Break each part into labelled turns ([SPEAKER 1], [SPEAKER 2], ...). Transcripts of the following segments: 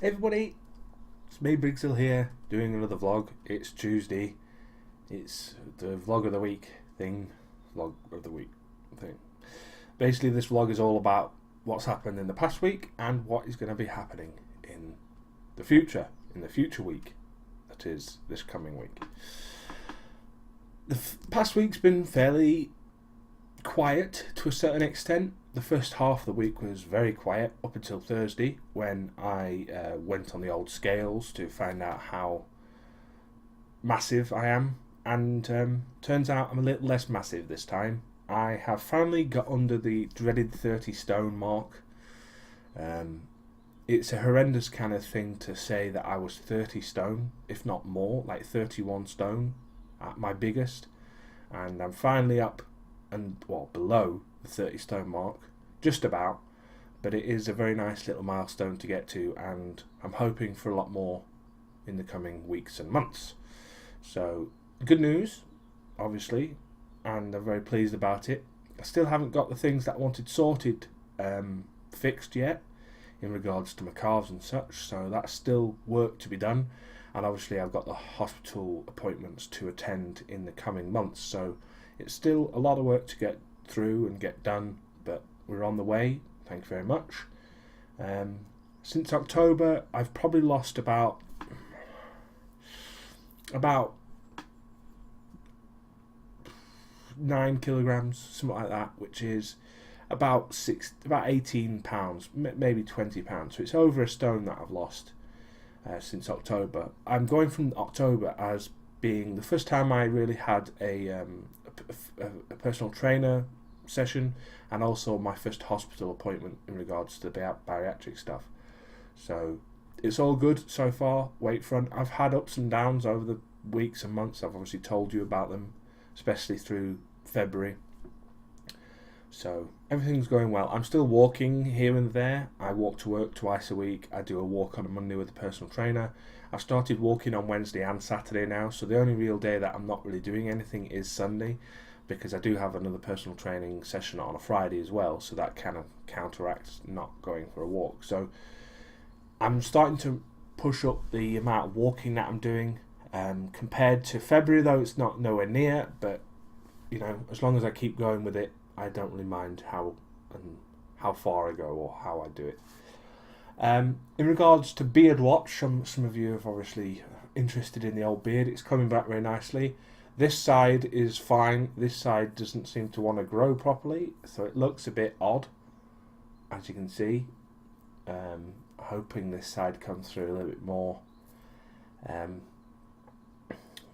[SPEAKER 1] Hey everybody, it's me Briggshill here doing another vlog. It's Tuesday. It's the vlog of the week thing. Vlog of the week thing. Basically, this vlog is all about what's happened in the past week and what is going to be happening in the future week. That is this coming week. The past week's been fairly quiet to a certain extent. The first half of the week was very quiet up until Thursday when I went on the old scales to find out how massive I am, and turns out I'm a little less massive this time. I have finally got under the dreaded 30 stone mark. It's a horrendous kind of thing to say that I was 30 stone, if not more, like 31 stone at my biggest, and I'm finally up and below the 30 stone mark, just about, but it is a very nice little milestone to get to, and I'm hoping for a lot more in the coming weeks and months. So good news, obviously, and I'm very pleased about it. I still haven't got the things that I wanted sorted, fixed yet in regards to my calves and such, so that's still work to be done, and obviously I've got the hospital appointments to attend in the coming months, so it's still a lot of work to get through and get done, but we're on the way. Thank you very much. Since October, I've probably lost about 9 kilograms, something like that, which is about 18 pounds, maybe 20 pounds. So it's over a stone that I've lost since October. I'm going from October as being the first time I really had a personal trainer session, and also my first hospital appointment in regards to the bariatric stuff. So it's all good so far. Weight front, I've had ups and downs over the weeks and months. I've obviously told you about them, especially through February. So everything's going well. I'm still walking here and there. I walk to work twice a week. I do a walk on a Monday with a personal trainer. I've started walking on Wednesday and Saturday now, so the only real day that I'm not really doing anything is Sunday, because I do have another personal training session on a Friday as well, so that kind of counteracts not going for a walk. So I'm starting to push up the amount of walking that I'm doing. Compared to February, though, it's not nowhere near, but as long as I keep going with it, I don't really mind how far I go or how I do it. In regards to beard watch, some of you have obviously interested in the old beard. It's coming back very nicely. This side is fine. This side doesn't seem to want to grow properly, so it looks a bit odd, as you can see. Hoping this side comes through a little bit more.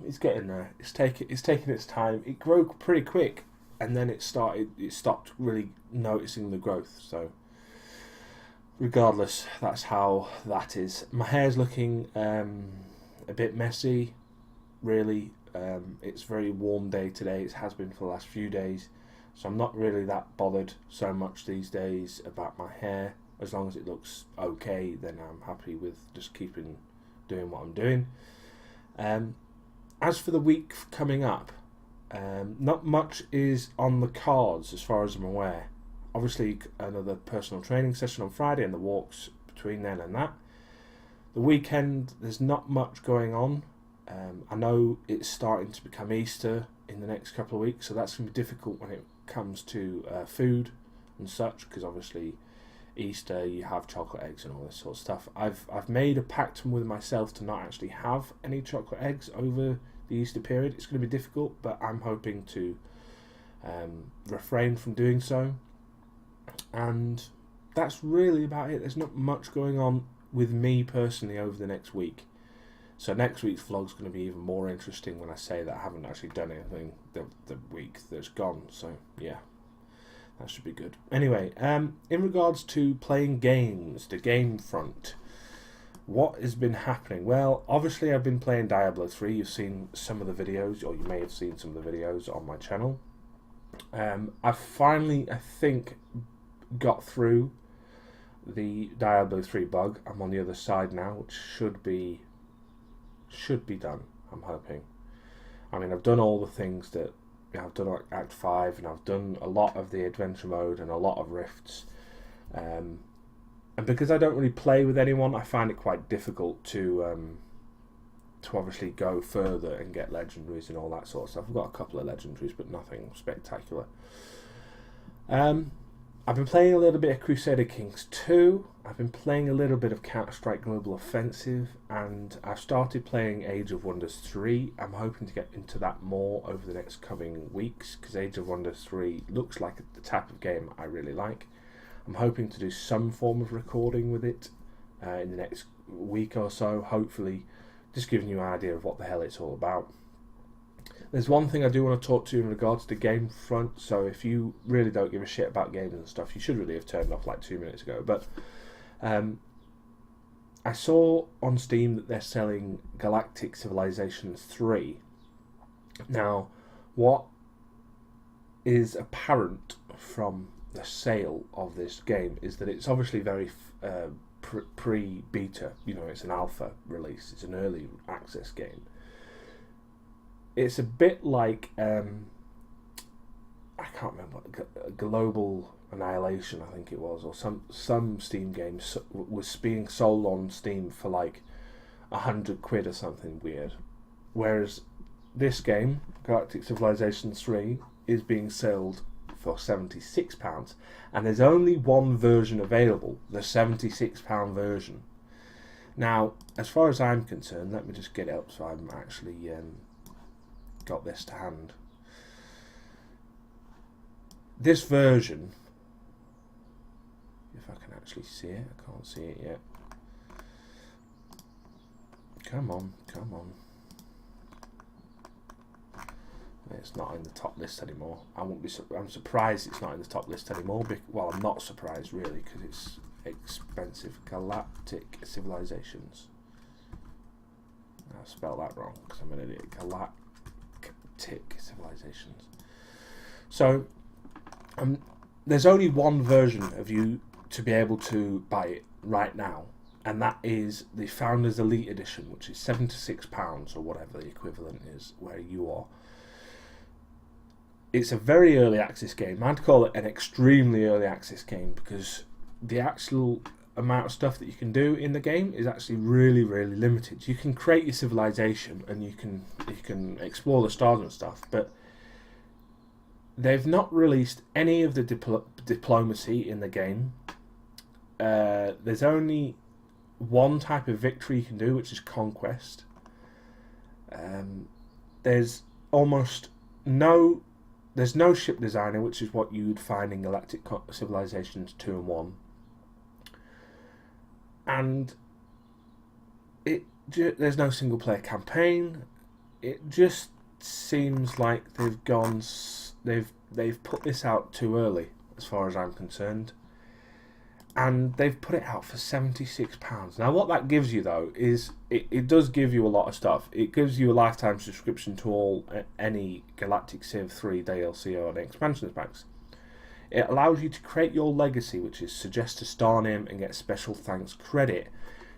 [SPEAKER 1] It's getting there. It's taking its time. It grew pretty quick, and then it stopped really noticing the growth. So regardless, that's how that is. My hair's looking a bit messy, really. It's a very warm day today. It has been for the last few days, so I'm not really that bothered so much these days about my hair. As long as it looks okay, then I'm happy with just doing what I'm doing. As for the week coming up, not much is on the cards as far as I'm aware. Obviously, another personal training session on Friday and the walks between then and that. The weekend, there's not much going on. I know it's starting to become Easter in the next couple of weeks, so that's going to be difficult when it comes to food and such, because obviously Easter you have chocolate eggs and all this sort of stuff. I've made a pact with myself to not actually have any chocolate eggs over the Easter period. It's going to be difficult, but I'm hoping to refrain from doing so. And that's really about it. There's not much going on with me personally over the next week. So next week's vlog's going to be even more interesting when I say that I haven't actually done anything the week that's gone. So yeah, that should be good. Anyway, in regards to playing games, the game front, what has been happening? Well, obviously I've been playing Diablo 3. You've seen some of the videos, or you may have seen some of the videos on my channel. I've finally, I think, got through the Diablo 3 bug. I'm on the other side now, which should be done, I'm hoping. I mean, I've done all the things that I've done Act 5, and I've done a lot of the adventure mode and a lot of rifts. And because I don't really play with anyone, I find it quite difficult to obviously go further and get legendaries and all that sort of stuff. I've got a couple of legendaries, but nothing spectacular. I've been playing a little bit of Crusader Kings 2. I've been playing a little bit of Counter-Strike Global Offensive, and I've started playing Age of Wonders 3. I'm hoping to get into that more over the next coming weeks, because Age of Wonders 3 looks like the type of game I really like. I'm hoping to do some form of recording with it in the next week or so, hopefully just giving you an idea of what the hell it's all about. There's one thing I do want to talk to you in regards to game front, so if you really don't give a shit about games and stuff, you should really have turned off like 2 minutes ago, but I saw on Steam that they're selling Galactic Civilizations 3. Now, what is apparent from the sale of this game is that it's obviously very pre-beta, it's an alpha release, it's an early access game. It's a bit like, I can't remember, Global Annihilation, I think it was, or some Steam games was being sold on Steam for like £100 or something weird. Whereas this game, Galactic Civilizations 3, is being sold for £76, and there's only one version available, the £76 version. Now, as far as I'm concerned, let me just get it up so I'm actually got this to hand. This version, if I can actually see it, I can't see it yet. Come on. It's not in the top list anymore. I'm surprised it's not in the top list anymore. Well, I'm not surprised really, because it's expensive. Galactic Civilizations. I spelled that wrong because I'm an idiot. Galactic Civilizations. So, there's only one version of you to be able to buy it right now, and that is the Founders Elite Edition, which is £76 or whatever the equivalent is where you are. It's a very early access game. I'd call it an extremely early access game, because the actual amount of stuff that you can do in the game is actually really, really limited. You can create your civilization and you can explore the stars and stuff, but they've not released any of the diplomacy in the game. There's only one type of victory you can do, which is conquest. There's no ship designer, which is what you would find in Galactic Civilizations 2 and 1. And there's no single player campaign. It just seems like they've put this out too early, as far as I'm concerned. And they've put it out for £76. Now, what that gives you, though, is it does give you a lot of stuff. It gives you a lifetime subscription to any Galactic Civ 3 DLC or expansion packs. It allows you to create your legacy, which is suggest a star name and get special thanks credit.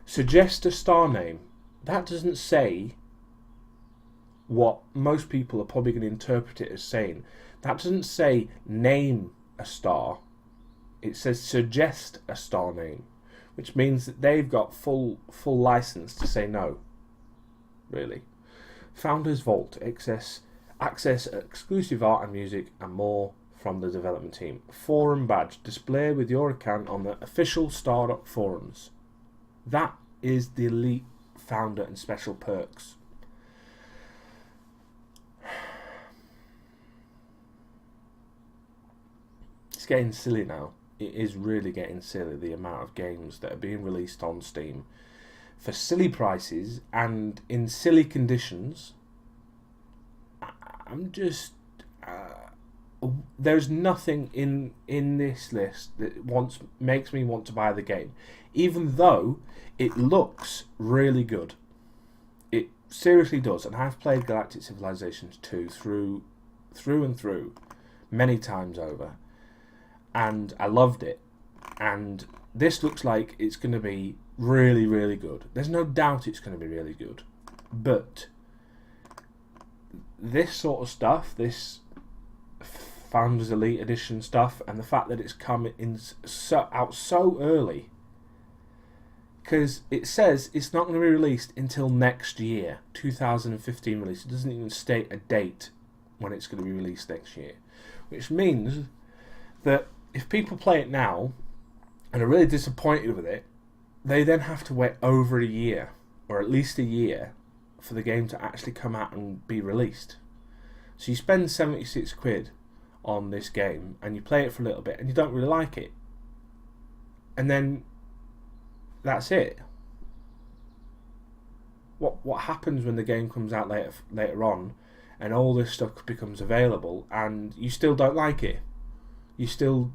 [SPEAKER 1] Suggest a star name. That doesn't say what most people are probably going to interpret it as saying. That doesn't say name a star. It says suggest a star name, which means that they've got full license to say no. Really. Founders Vault. Access exclusive art and music and more from the development team. Forum badge. Display with your account on the official Stardock forums. That is the elite founder and special perks. It's getting silly now. It is really getting silly, the amount of games that are being released on Steam for silly prices and in silly conditions. I'm just... there's nothing in this list that makes me want to buy the game, even though it looks really good. It seriously does, and I've played Galactic Civilizations 2 through and through many times over, and I loved it. And this looks like it's going to be really, really good. There's no doubt it's going to be really good, but this sort of stuff, this Founders Elite Edition stuff, and the fact that it's come out so early, because it says it's not going to be released until next year, 2015 release. It doesn't even state a date when it's going to be released next year, which means that if people play it now and are really disappointed with it, they then have to wait over a year, or at least a year, for the game to actually come out and be released. So you spend 76 quid on this game and you play it for a little bit and you don't really like it, and then that's it. What happens when the game comes out later on and all this stuff becomes available and you still don't like it? You still...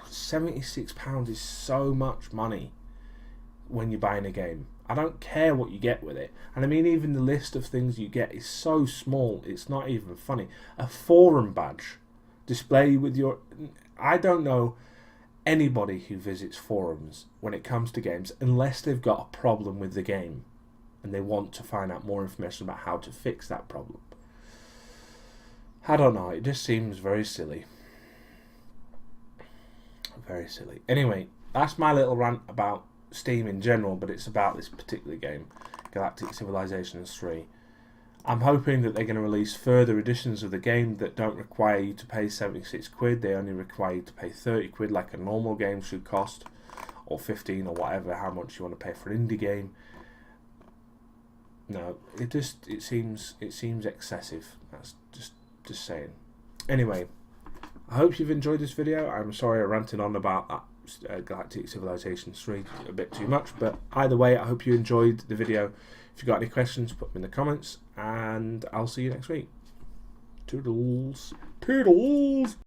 [SPEAKER 1] £76 is so much money when you're buying a game. I don't care what you get with it. And I mean, even the list of things you get is so small, it's not even funny. A forum badge display with your... I don't know anybody who visits forums when it comes to games unless they've got a problem with the game and they want to find out more information about how to fix that problem. I don't know, it just seems very silly. Very silly. Anyway, that's my little rant about Steam in general, but it's about this particular game, Galactic Civilizations 3. I'm hoping that they're going to release further editions of the game that don't require you to pay 76 quid. They only require you to pay 30 quid like a normal game should cost, or 15 or whatever, how much you want to pay for an indie game. No, it seems excessive. That's just saying. Anyway, I hope you've enjoyed this video. I'm sorry I ranted on about that Galactic Civilizations 3 a bit too much, but either way, I hope you enjoyed the video. If you've got any questions, put them in the comments, and I'll see you next week. Toodles. Toodles!